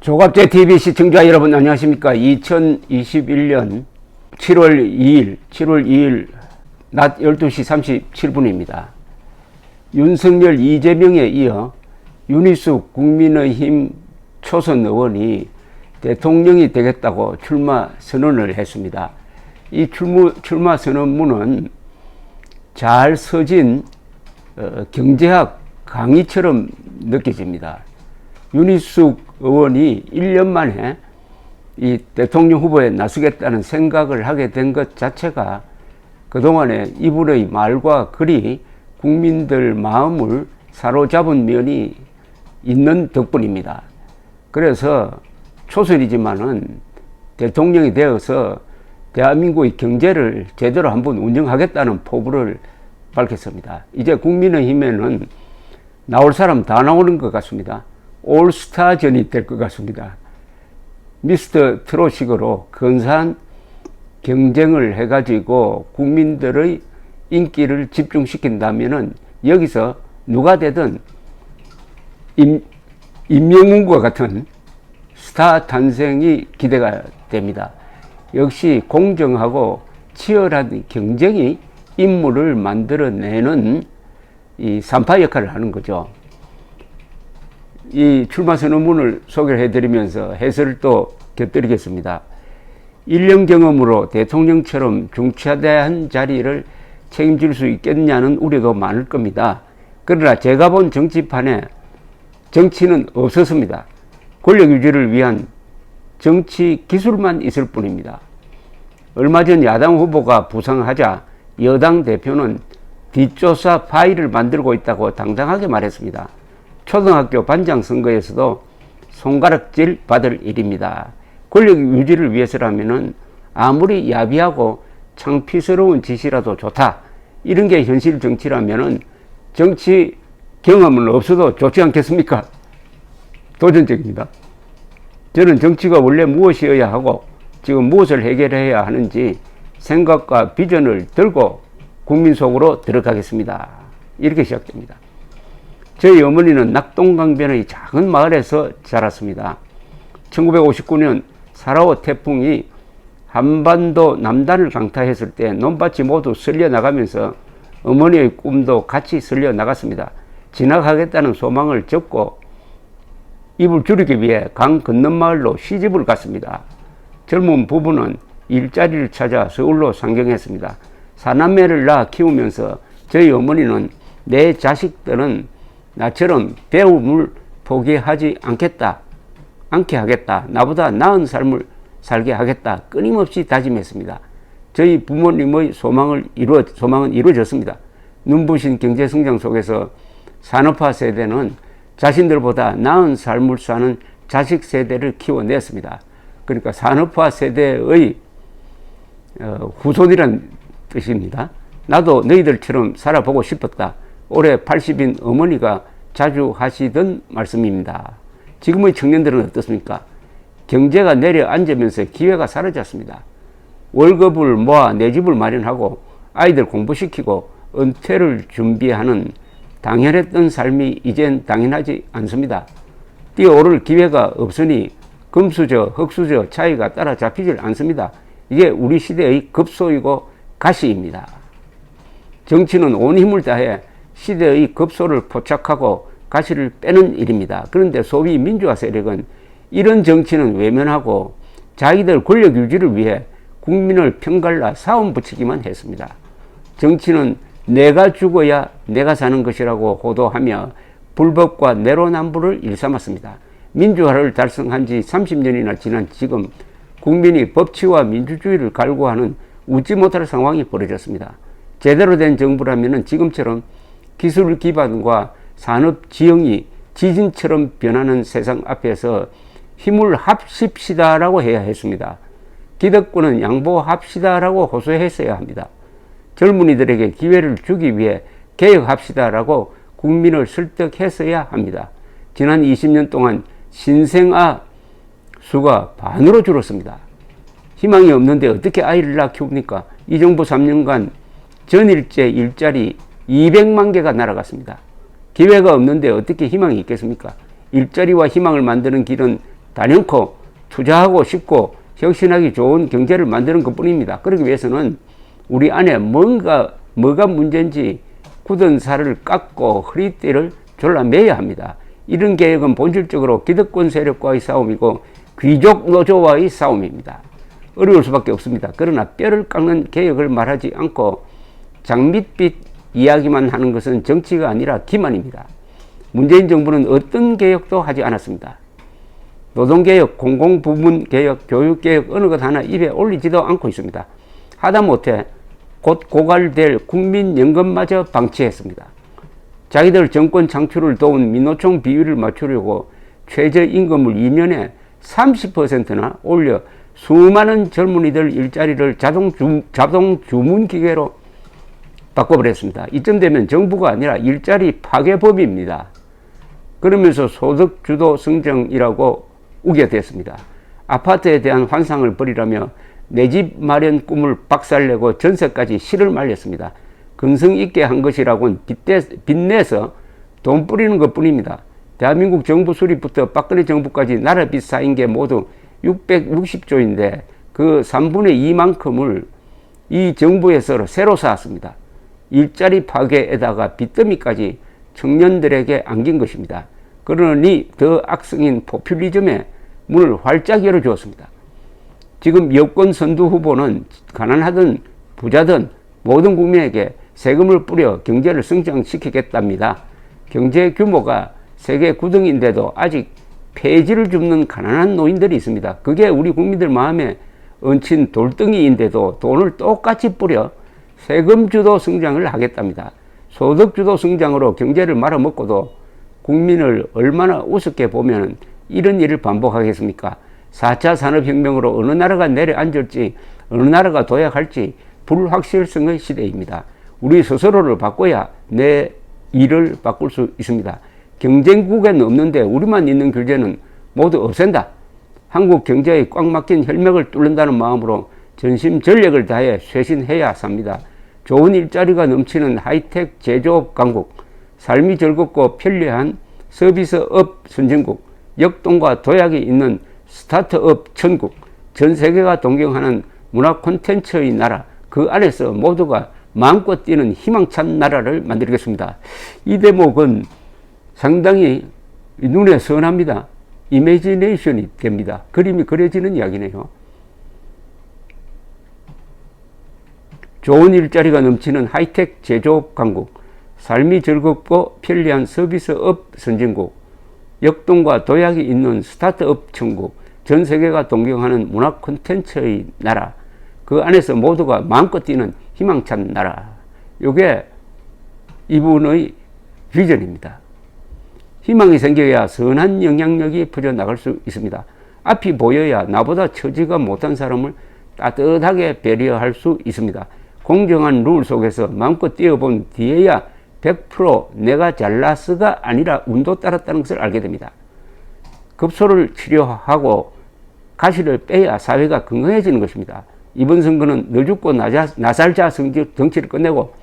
조갑제 TV 시청자 여러분 안녕하십니까. 2021년 7월 2일 낮 12시 37분입니다. 윤석열, 이재명에 이어 윤희숙 국민의힘 초선 의원이 대통령이 되겠다고 출마 선언을 했습니다. 이 출마 선언문은 잘 써진 경제학 강의처럼 느껴집니다. 윤희숙 의원이 1년 만에 이 대통령 후보에 나서겠다는 생각을 하게 된 것 자체가 그동안에 이분의 말과 글이 국민들 마음을 사로잡은 면이 있는 덕분입니다. 그래서 초선이지만은 대통령이 되어서 대한민국의 경제를 제대로 한번 운영하겠다는 포부를 밝혔습니다. 이제 국민의힘에는 나올 사람 다 나오는 것 같습니다. 올스타전이 될 것 같습니다. 미스터 트롯식으로 근사한 경쟁을 해가지고 국민들의 인기를 집중시킨다면은 여기서 누가 되든 임영웅과 같은 스타 탄생이 기대가 됩니다. 역시 공정하고 치열한 경쟁이 인물을 만들어내는 이 산파 역할을 하는 거죠. 이 출마 선언문을 소개를 해드리면서 해설을 또 곁들이겠습니다. 1년 경험으로 대통령처럼 중차대한 자리를 책임질 수 있겠냐는 우려도 많을 겁니다. 그러나 제가 본 정치판에 정치는 없었습니다. 권력 유지를 위한 정치 기술만 있을 뿐입니다. 얼마 전 야당 후보가 부상하자 여당 대표는 뒷조사 파일을 만들고 있다고 당당하게 말했습니다. 초등학교 반장 선거에서도 손가락질 받을 일입니다. 권력 유지를 위해서라면은 아무리 야비하고 창피스러운 짓이라도 좋다. 이런 게 현실 정치라면은 정치 경험은 없어도 좋지 않겠습니까? 도전적입니다. 저는 정치가 원래 무엇이어야 하고 지금 무엇을 해결해야 하는지 생각과 비전을 들고 국민 속으로 들어가겠습니다. 이렇게 시작됩니다. 저희 어머니는 낙동강변의 작은 마을에서 자랐습니다. 1959년 4.25 태풍이 한반도 남단을 강타했을 때 논밭이 모두 쓸려 나가면서 어머니의 꿈도 같이 쓸려 나갔습니다. 지나가겠다는 소망을 접고 입을 줄이기 위해 강 건너 마을로 시집을 갔습니다. 젊은 부부는 일자리를 찾아 서울로 상경했습니다. 사남매를 낳아 키우면서 저희 어머니는 내 자식들은 나처럼 배움을 포기하지 않게 하겠다. 나보다 나은 삶을 살게 하겠다. 끊임없이 다짐했습니다. 저희 부모님의 소망은 이루어졌습니다. 눈부신 경제성장 속에서 산업화 세대는 자신들보다 나은 삶을 사는 자식 세대를 키워냈습니다. 그러니까 산업화 세대의 후손이란 뜻입니다. 나도 너희들처럼 살아보고 싶었다. 올해 80인 어머니가 자주 하시던 말씀입니다. 지금의 청년들은 어떻습니까? 경제가 내려앉으면서 기회가 사라졌습니다. 월급을 모아 내 집을 마련하고 아이들 공부시키고 은퇴를 준비하는 당연했던 삶이 이젠 당연하지 않습니다. 뛰어오를 기회가 없으니 금수저, 흙수저 차이가 따라잡히질 않습니다. 이게 우리 시대의 급소이고 가시입니다. 정치는 온 힘을 다해 시대의 급소를 포착하고 가시를 빼는 일입니다. 그런데 소위 민주화 세력은 이런 정치는 외면하고 자기들 권력 유지를 위해 국민을 편갈라 싸움 붙이기만 했습니다. 정치는 내가 죽어야 내가 사는 것이라고 호도하며 불법과 내로남불을 일삼았습니다. 민주화를 달성한 지 30년이나 지난 지금 국민이 법치와 민주주의를 갈구하는 웃지 못할 상황이 벌어졌습니다. 제대로 된 정부라면 지금처럼 기술 기반과 산업 지형이 지진처럼 변하는 세상 앞에서 힘을 합십시다라고 해야 했습니다. 기득권은 양보합시다라고 호소했어야 합니다. 젊은이들에게 기회를 주기 위해 개혁합시다라고 국민을 설득했어야 합니다. 지난 20년 동안 신생아 수가 반으로 줄었습니다. 희망이 없는데 어떻게 아이를 낳아 키웁니까? 이 정부 3년간 전일제 일자리 200만 개가 날아갔습니다. 기회가 없는데 어떻게 희망이 있겠습니까? 일자리와 희망을 만드는 길은 단연코 투자하고 싶고 혁신하기 좋은 경제를 만드는 것 뿐입니다. 그러기 위해서는 우리 안에 뭐가 문제인지 굳은 살을 깎고 허리띠를 졸라매야 합니다. 이런 개혁은 본질적으로 기득권 세력과의 싸움이고 귀족 노조와의 싸움입니다. 어려울 수밖에 없습니다. 그러나 뼈를 깎는 개혁을 말하지 않고 장밋빛 이야기만 하는 것은 정치가 아니라 기만입니다. 문재인 정부는 어떤 개혁도 하지 않았습니다. 노동개혁, 공공부문개혁, 교육개혁 어느 것 하나 입에 올리지도 않고 있습니다. 하다못해 곧 고갈될 국민연금마저 방치했습니다. 자기들 정권 창출을 도운 민노총 비율을 맞추려고 최저임금을 2년에 30%나 올려 수많은 젊은이들 일자리를 자동 주문 기계로 바꿔버렸습니다. 이쯤 되면 정부가 아니라 일자리 파괴범입니다. 그러면서 소득 주도 성장이라고 우게 됐습니다. 아파트에 대한 환상을 버리라며 내 집 마련 꿈을 박살내고 전세까지 실을 말렸습니다. 근성 있게 한 것이라고는 빚내서 돈 뿌리는 것 뿐입니다. 대한민국 정부 수립부터 박근혜 정부까지 나라빚 쌓인 게 모두 660조인데 그 3분의 2만큼을 이 정부에서 새로 쌓았습니다. 일자리 파괴에다가 빚더미까지 청년들에게 안긴 것입니다. 그러니 더 악성인 포퓰리즘에 문을 활짝 열어주었습니다. 지금 여권 선두 후보는 가난하든 부자든 모든 국민에게 세금을 뿌려 경제를 성장시키겠답니다. 경제 규모가 세계 9등인데도 아직 폐지를 줍는 가난한 노인들이 있습니다. 그게 우리 국민들 마음에 얹힌 돌덩이인데도 돈을 똑같이 뿌려 세금 주도 성장을 하겠답니다. 소득 주도 성장으로 경제를 말아먹고도 국민을 얼마나 우습게 보면 이런 일을 반복하겠습니까? 4차 산업혁명으로 어느 나라가 내려앉을지 어느 나라가 도약할지 불확실성의 시대입니다. 우리 스스로를 바꿔야 내 일을 바꿀 수 있습니다. 경쟁국에는 없는데 우리만 있는 규제는 모두 없앤다. 한국 경제에 꽉 막힌 혈맥을 뚫는다는 마음으로 전심전력을 다해 쇄신해야 삽니다. 좋은 일자리가 넘치는 하이텍 제조업 강국, 삶이 즐겁고 편리한 서비스업 선진국, 역동과 도약이 있는 스타트업 천국, 전 세계가 동경하는 문화 콘텐츠의 나라, 그 안에서 모두가 마음껏 뛰는 희망찬 나라를 만들겠습니다. 이 대목은 상당히 눈에 선합니다. 이미지네이션이 됩니다. 그림이 그려지는 이야기네요. 좋은 일자리가 넘치는 하이텍 제조업 강국, 삶이 즐겁고 편리한 서비스업 선진국, 역동과 도약이 있는 스타트업 천국, 전 세계가 동경하는 문화 콘텐츠의 나라, 그 안에서 모두가 마음껏 뛰는 희망찬 나라. 이게 이분의 비전입니다. 희망이 생겨야 선한 영향력이 퍼져나갈 수 있습니다. 앞이 보여야 나보다 처지가 못한 사람을 따뜻하게 배려할 수 있습니다. 공정한 룰 속에서 마음껏 뛰어본 뒤에야 100% 내가 잘났어가 아니라 운도 따랐다는 것을 알게 됩니다. 급소를 치료하고 가시를 빼야 사회가 건강해지는 것입니다. 이번 선거는 너 죽고 나 살자 정치를 끝내고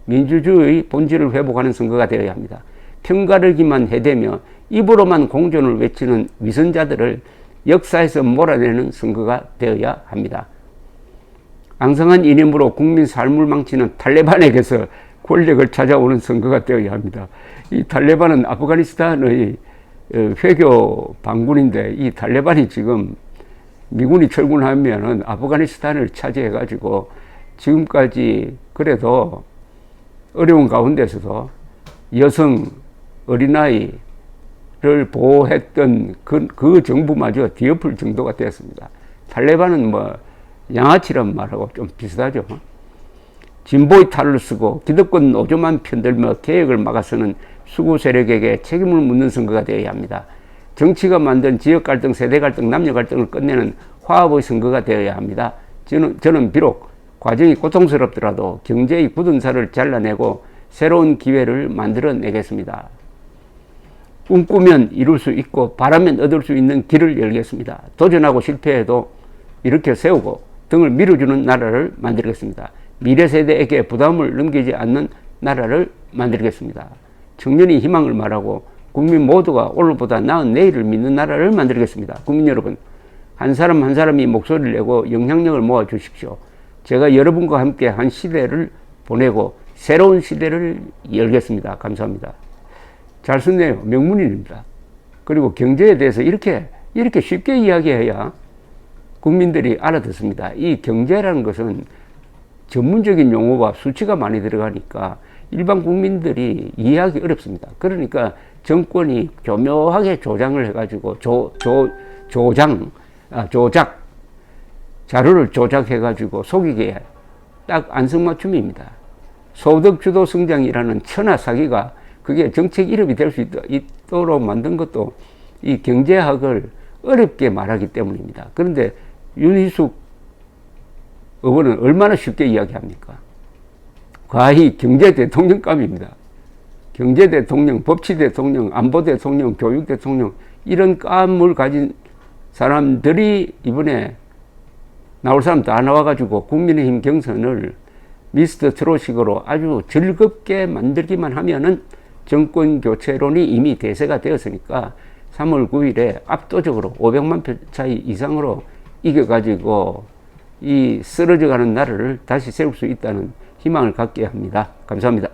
민주주의 본질을 회복하는 선거가 되어야 합니다. 편가르기만 해대며 입으로만 공존을 외치는 위선자들을 역사에서 몰아내는 선거가 되어야 합니다. 앙상한 이념으로 국민 삶을 망치는 탈레반에게서 권력을 찾아오는 선거가 되어야 합니다. 이 탈레반은 아프가니스탄의 회교 반군인데 이 탈레반이 지금 미군이 철군하면은 아프가니스탄을 차지해가지고 지금까지 그래도 어려운 가운데서도 여성, 어린아이를 보호했던 그 정부마저 뒤엎을 정도가 되었습니다. 탈레반은 뭐 양아치란 말하고 좀 비슷하죠. 진보의 탈을 쓰고 기득권 노조만 편들며 개혁을 막아서는 수구 세력에게 책임을 묻는 선거가 되어야 합니다. 정치가 만든 지역 갈등, 세대 갈등, 남녀 갈등을 끝내는 화합의 선거가 되어야 합니다. 저는 비록 과정이 고통스럽더라도 경제의 굳은 살을 잘라내고 새로운 기회를 만들어내겠습니다. 꿈꾸면 이룰 수 있고 바라면 얻을 수 있는 길을 열겠습니다. 도전하고 실패해도 이렇게 세우고 등을 밀어주는 나라를 만들겠습니다. 미래 세대에게 부담을 넘기지 않는 나라를 만들겠습니다. 청년이 희망을 말하고 국민 모두가 오늘보다 나은 내일을 믿는 나라를 만들겠습니다. 국민 여러분, 한 사람 한 사람이 목소리를 내고 영향력을 모아 주십시오. 제가 여러분과 함께 한 시대를 보내고 새로운 시대를 열겠습니다. 감사합니다. 잘 썼네요. 명문인입니다. 그리고 경제에 대해서 이렇게 쉽게 이야기해야 국민들이 알아듣습니다. 이 경제라는 것은 전문적인 용어가 수치가 많이 들어가니까 일반 국민들이 이해하기 어렵습니다. 그러니까 정권이 교묘하게 조장을 해가지고 조작 자료를 조작해가지고 속이게 딱 안성맞춤입니다. 소득주도 성장이라는 천하 사기가 그게 정책 이름이 될 수 있도록 만든 것도 이 경제학을 어렵게 말하기 때문입니다. 그런데 윤희숙 의원은 얼마나 쉽게 이야기합니까? 과히 경제 대통령감입니다. 경제 대통령, 법치 대통령, 안보 대통령, 교육 대통령 이런 감을 가진 사람들이 이번에 나올 사람 다 나와가지고 국민의힘 경선을 미스터 트롯식으로 아주 즐겁게 만들기만 하면은 정권 교체론이 이미 대세가 되었으니까 3월 9일에 압도적으로 500만 표 차이 이상으로 이겨가지고 이 쓰러져가는 나라를 다시 세울 수 있다는 희망을 갖게 합니다. 감사합니다.